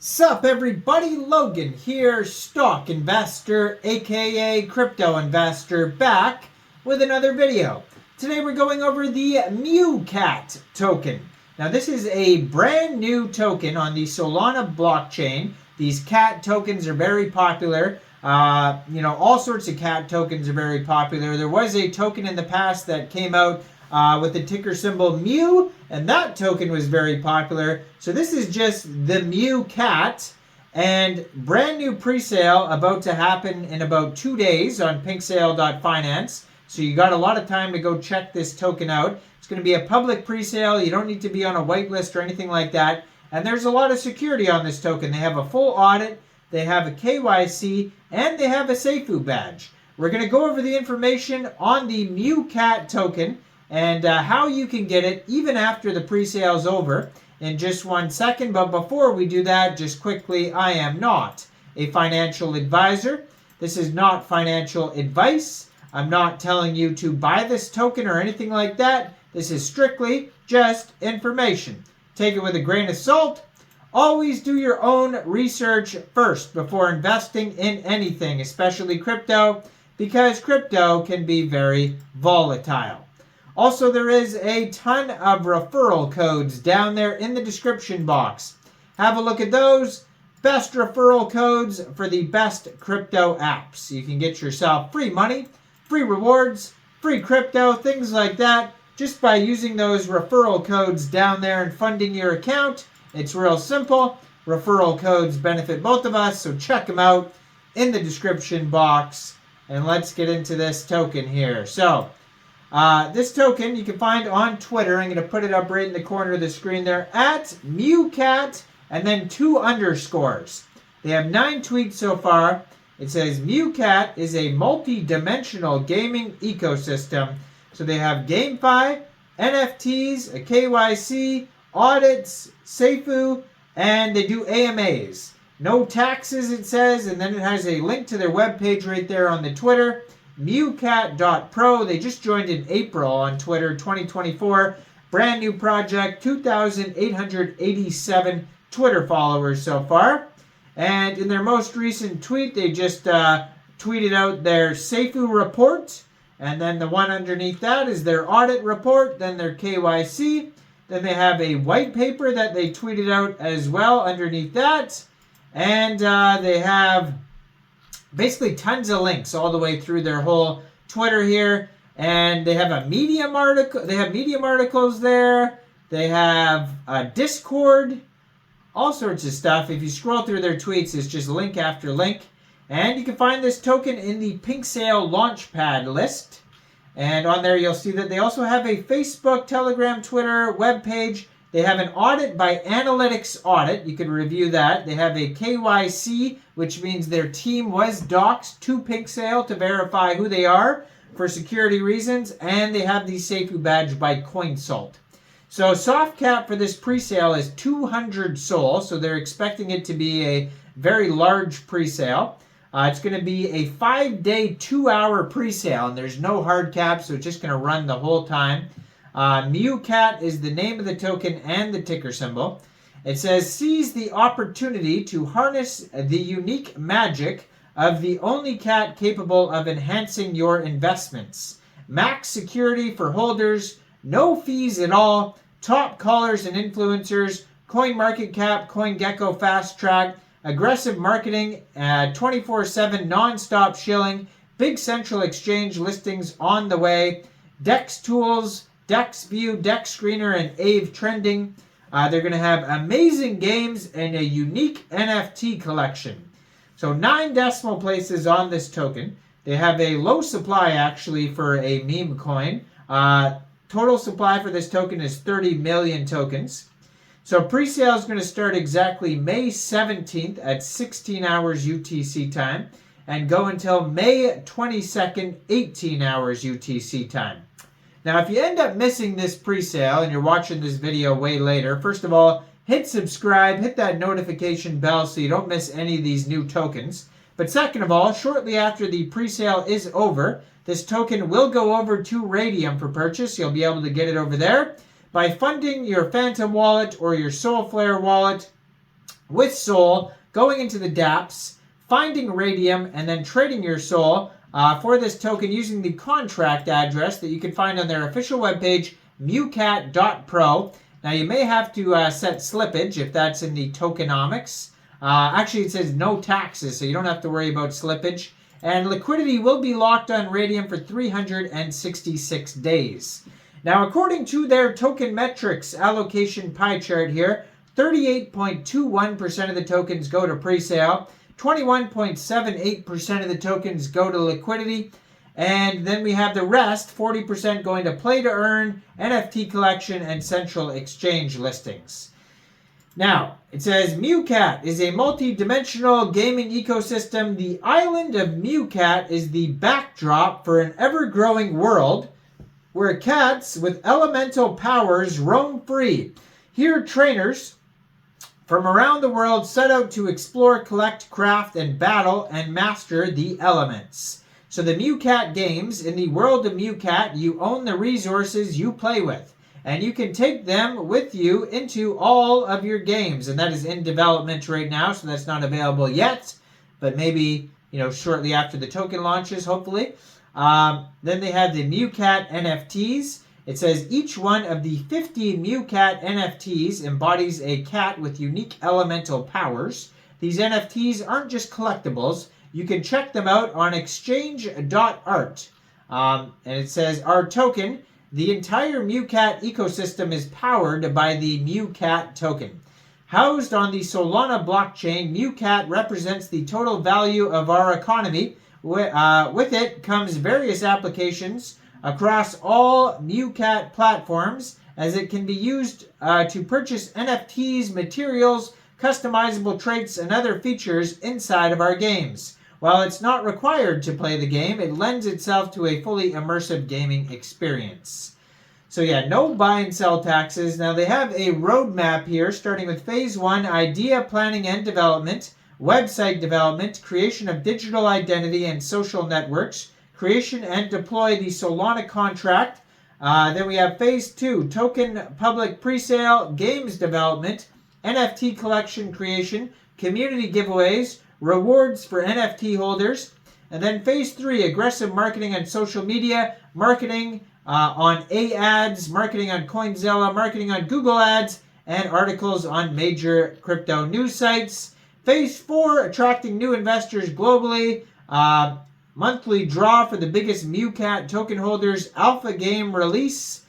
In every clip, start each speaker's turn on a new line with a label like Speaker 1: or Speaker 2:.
Speaker 1: Sup everybody, Logan here, stock investor aka crypto investor, back with another video. Today we're going over the Mewcat token. Now this is a brand new token on the Solana blockchain. These cat tokens are very popular. All sorts of cat tokens are very popular. There was a token in the past that came out with the ticker symbol Mew, and that token was very popular. So this is just the Mewcat, and brand new pre-sale about to happen in about 2 days on Pinksale.finance. So you got a lot of time to go check this token out. It's going to be a public pre-sale. You don't need to be on a whitelist or anything like that. And there's a lot of security on this token. They have a full audit, they have a KYC, and they have a SAFU badge. We're going to go over the information on the Mewcat token and how you can get it even after the pre-sale is over in just 1 second. But before we do that, just quickly, I am not a financial advisor. This is not financial advice. I'm not telling you to buy this token or anything like that. This is strictly just information. Take it with a grain of salt. Always do your own research first before investing in anything, especially crypto, because crypto can be very volatile. Also, there is a ton of referral codes down there in the description box. Have a look at those. Best referral codes for the best crypto apps. You can get yourself free money, free rewards, free crypto, things like that, just by using those referral codes down there and funding your account. It's real simple. Referral codes benefit both of us, so check them out in the description box. And let's get into this token here. So, this token you can find on Twitter. I'm going to put it up right in the corner of the screen there, at Mewcat, and then 2 underscores. They have 9 tweets so far. It says Mewcat is a multi-dimensional gaming ecosystem. So they have GameFi, NFTs, a KYC, audits, SAFU, and they do AMAs. No taxes, it says, and then it has a link to their webpage right there on the Twitter. Mewcat.pro. They just joined in April on Twitter 2024. Brand new project, 2,887 Twitter followers so far. And in their most recent tweet, they just tweeted out their SAFU report. And then the one underneath that is their audit report, then their KYC. Then they have a white paper that they tweeted out as well underneath that. And they have basically tons of links all the way through their whole Twitter here. And they have a Medium article. They have Medium articles there. They have a Discord. All sorts of stuff. If you scroll through their tweets, it's just link after link. And you can find this token in the Pinksale Launchpad list. And on there you'll see that they also have a Facebook, Telegram, Twitter webpage. They have an audit by Analytics Audit. You can review that. They have a KYC, which means their team was doxed to Pinksale to verify who they are for security reasons. And they have the SAFU badge by CoinSalt. So soft cap for this pre-sale is 200 SOL. So they're expecting it to be a very large pre-sale. It's going to be a 5-day, 2-hour pre-sale, and there's no hard cap, so it's just going to run the whole time. Mewcat is the name of the token and the ticker symbol. It says, seize the opportunity to harness the unique magic of the only cat capable of enhancing your investments. Max security for holders, no fees at all, top callers and influencers, CoinMarketCap, CoinGecko Fast Track, aggressive marketing, 24/7 non-stop shilling, big central exchange listings on the way, DEX tools, DEX View, DEX Screener, and AVE trending. They're going to have amazing games and a unique NFT collection. So 9 decimal places on this token. They have a low supply actually for a meme coin. Total supply for this token is 30 million tokens. So pre-sale is going to start exactly May 17th at 16 hours UTC time and go until May 22nd, 18 hours UTC time. Now, if you end up missing this pre-sale and you're watching this video way later, first of all, hit subscribe, hit that notification bell so you don't miss any of these new tokens. But second of all, shortly after the pre-sale is over, this token will go over to Raydium for purchase. You'll be able to get it over there by funding your Phantom wallet or your Soulflare wallet with Sol, going into the dApps, finding Raydium, and then trading your Sol for this token using the contract address that you can find on their official webpage, mewcat.pro. Now, you may have to set slippage if that's in the tokenomics. Actually, it says no taxes, so you don't have to worry about slippage. And liquidity will be locked on Raydium for 366 days. Now, according to their token metrics allocation pie chart here, 38.21% of the tokens go to presale, 21.78% of the tokens go to liquidity, and then we have the rest, 40% going to play to earn, NFT collection, and central exchange listings. Now, it says Mewcat is a multi-dimensional gaming ecosystem. The island of Mewcat is the backdrop for an ever-growing world where cats with elemental powers roam free. Here, trainers from around the world set out to explore, collect, craft, and battle and master the elements. So the Mewcat games, in the world of Mewcat, you own the resources you play with, and you can take them with you into all of your games. And that is in development right now, so that's not available yet, but maybe, shortly after the token launches, hopefully. Then they have the Mewcat NFTs. It says each one of the 50 Mewcat NFTs embodies a cat with unique elemental powers. These NFTs aren't just collectibles. You can check them out on exchange.art. And it says our token, the entire Mewcat ecosystem is powered by the Mewcat token. Housed on the Solana blockchain, Mewcat represents the total value of our economy. With it comes various applications across all Mewcat platforms, as it can be used to purchase NFTs, materials, customizable traits, and other features inside of our games. While it's not required to play the game, it lends itself to a fully immersive gaming experience. So yeah, no buy and sell taxes. Now they have a roadmap here, starting with Phase 1, idea, planning, and development, website development, creation of digital identity and social networks, creation and deploy the Solana contract. Then we have Phase 2, token public presale, games development, NFT collection creation, community giveaways, rewards for NFT holders. And then Phase 3, aggressive marketing on social media, marketing on ads, marketing on Coinzilla, marketing on Google Ads, and articles on major crypto news sites. Phase 4, attracting new investors globally, monthly draw for the biggest Mewcat token holders, alpha game release.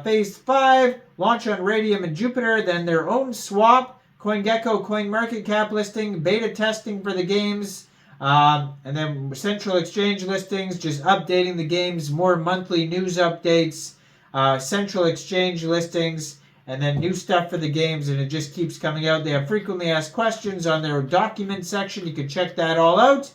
Speaker 1: Phase 5, launch on Raydium and Jupiter, then their own swap, CoinGecko CoinMarketCap listing, beta testing for the games, and then central exchange listings, just updating the games, more monthly news updates, central exchange listings, and then new stuff for the games, and it just keeps coming out. They have frequently asked questions on their document section. You can check that all out.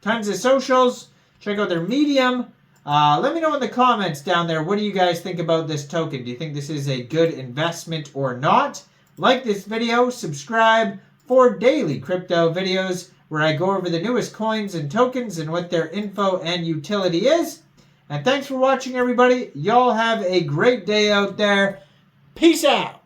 Speaker 1: Tons of socials. Check out their Medium. Let me know in the comments down there, what do you guys think about this token? Do you think this is a good investment or not? Like this video, subscribe for daily crypto videos where I go over the newest coins and tokens and what their info and utility is. And thanks for watching, everybody. Y'all have a great day out there. Peace out.